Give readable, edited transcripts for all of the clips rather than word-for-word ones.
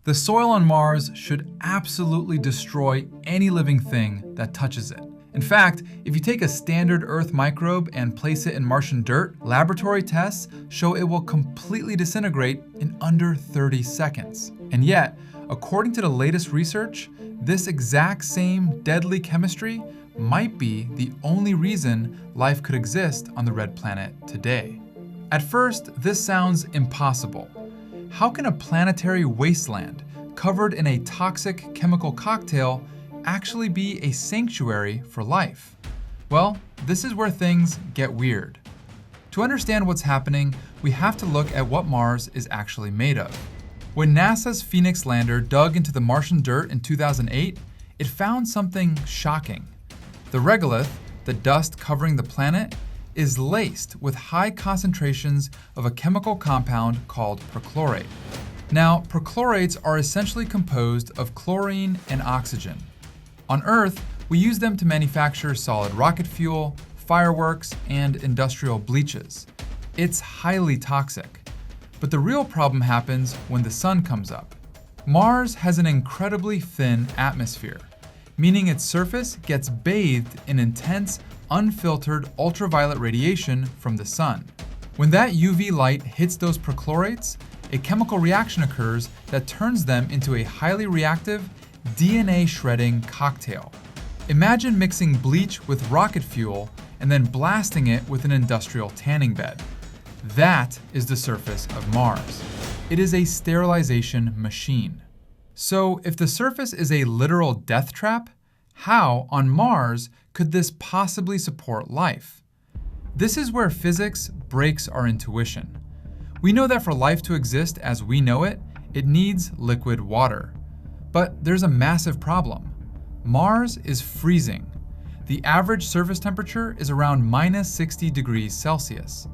The soil on Mars should absolutely destroy any living thing that touches it. In fact, if you take a standard Earth microbe and place it in Martian dirt, laboratory tests show it will completely disintegrate in under 30 seconds. And yet, according to the latest research, this exact same deadly chemistry might be the only reason life could exist on the red planet today. At first, this sounds impossible. How can a planetary wasteland covered in a toxic chemical cocktail actually be a sanctuary for life? Well, this is where things get weird. To understand what's happening, we have to look at what Mars is actually made of. When NASA's Phoenix lander dug into the Martian dirt in 2008, it found something shocking. The regolith, the dust covering the planet, is laced with high concentrations of a chemical compound called perchlorate. Now, perchlorates are essentially composed of chlorine and oxygen. On Earth, we use them to manufacture solid rocket fuel, fireworks, and industrial bleaches. It's highly toxic. But the real problem happens when the sun comes up. Mars has an incredibly thin atmosphere, meaning its surface gets bathed in intense, unfiltered ultraviolet radiation from the sun. When that UV light hits those perchlorates, a chemical reaction occurs that turns them into a highly reactive, DNA-shredding cocktail. Imagine mixing bleach with rocket fuel and then blasting it with an industrial tanning bed. That is the surface of Mars. It is a sterilization machine. So if the surface is a literal death trap, how, on Mars, could this possibly support life? This is where physics breaks our intuition. We know that for life to exist as we know it, it needs liquid water. But there's a massive problem. Mars is freezing. The average surface temperature is around minus 60 degrees Celsius.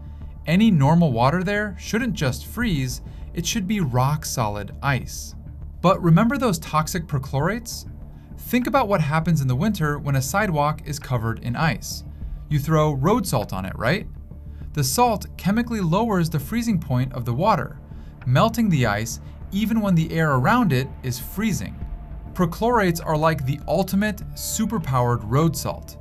Any normal water there shouldn't just freeze, it should be rock-solid ice. But remember those toxic perchlorates? Think about what happens in the winter when a sidewalk is covered in ice. You throw road salt on it, right? The salt chemically lowers the freezing point of the water, melting the ice even when the air around it is freezing. Perchlorates are like the ultimate superpowered road salt.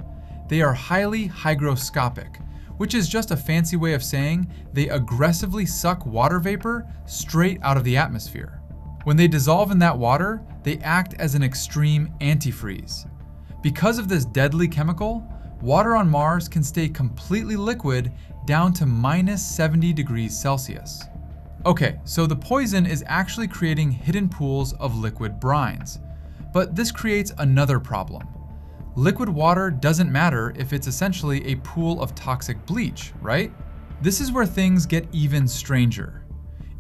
They are highly hygroscopic, which is just a fancy way of saying they aggressively suck water vapor straight out of the atmosphere. When they dissolve in that water, they act as an extreme antifreeze. Because of this deadly chemical, water on Mars can stay completely liquid down to minus 70 degrees Celsius. Okay, so the poison is actually creating hidden pools of liquid brines. But this creates another problem. Liquid water doesn't matter if it's essentially a pool of toxic bleach, right? This is where things get even stranger.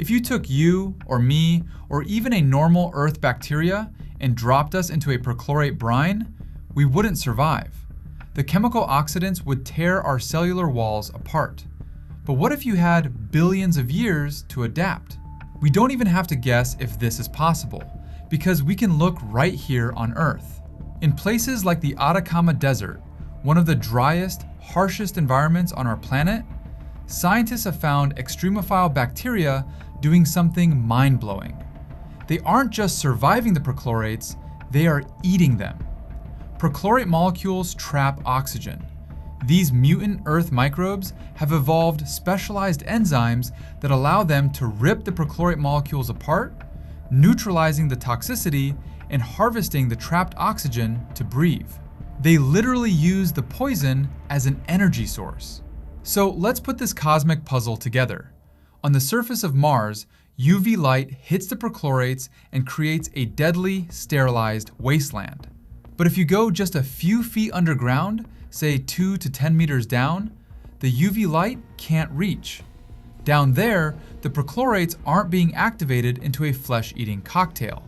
If you took you, or me, or even a normal Earth bacteria and dropped us into a perchlorate brine, we wouldn't survive. The chemical oxidants would tear our cellular walls apart. But what if you had billions of years to adapt? We don't even have to guess if this is possible, because we can look right here on Earth. In places like the Atacama Desert, one of the driest, harshest environments on our planet, scientists have found extremophile bacteria doing something mind-blowing. They aren't just surviving the perchlorates, they are eating them. Perchlorate molecules trap oxygen. These mutant Earth microbes have evolved specialized enzymes that allow them to rip the perchlorate molecules apart, neutralizing the toxicity and harvesting the trapped oxygen to breathe. They literally use the poison as an energy source. So let's put this cosmic puzzle together. On the surface of Mars, UV light hits the perchlorates and creates a deadly, sterilized wasteland. But if you go just a few feet underground, say 2 to 10 meters down, the UV light can't reach. Down there, the perchlorates aren't being activated into a flesh-eating cocktail.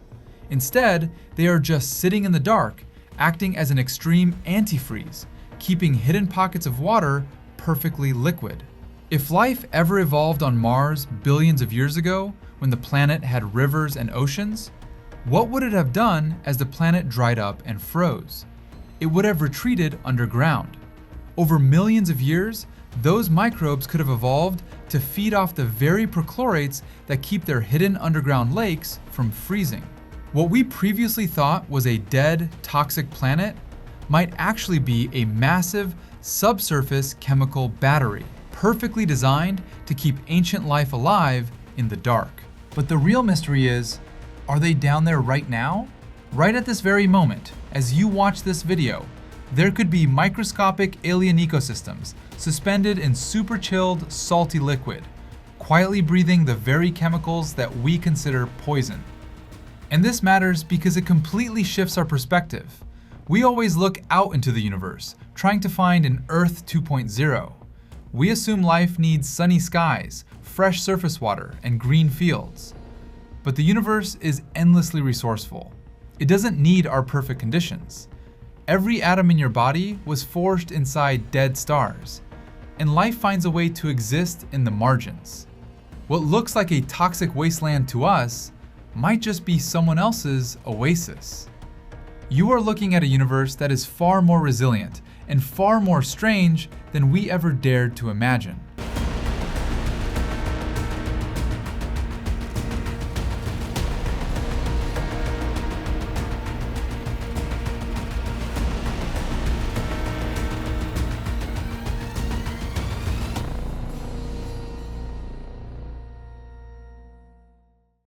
Instead, they are just sitting in the dark, acting as an extreme antifreeze, keeping hidden pockets of water perfectly liquid. If life ever evolved on Mars billions of years ago, when the planet had rivers and oceans, what would it have done as the planet dried up and froze? It would have retreated underground. Over millions of years, Those microbes could have evolved to feed off the very perchlorates that keep their hidden underground lakes from freezing. What we previously thought was a dead, toxic planet might actually be a massive, subsurface chemical battery, perfectly designed to keep ancient life alive in the dark. But the real mystery is, are they down there right now? Right at this very moment, as you watch this video, there could be microscopic alien ecosystems suspended in super chilled, salty liquid, quietly breathing the very chemicals that we consider poison. And this matters because it completely shifts our perspective. We always look out into the universe, trying to find an Earth 2.0. We assume life needs sunny skies, fresh surface water, and green fields. But the universe is endlessly resourceful. It doesn't need our perfect conditions. Every atom in your body was forged inside dead stars, and life finds a way to exist in the margins. What looks like a toxic wasteland to us might just be someone else's oasis. You are looking at a universe that is far more resilient and far more strange than we ever dared to imagine.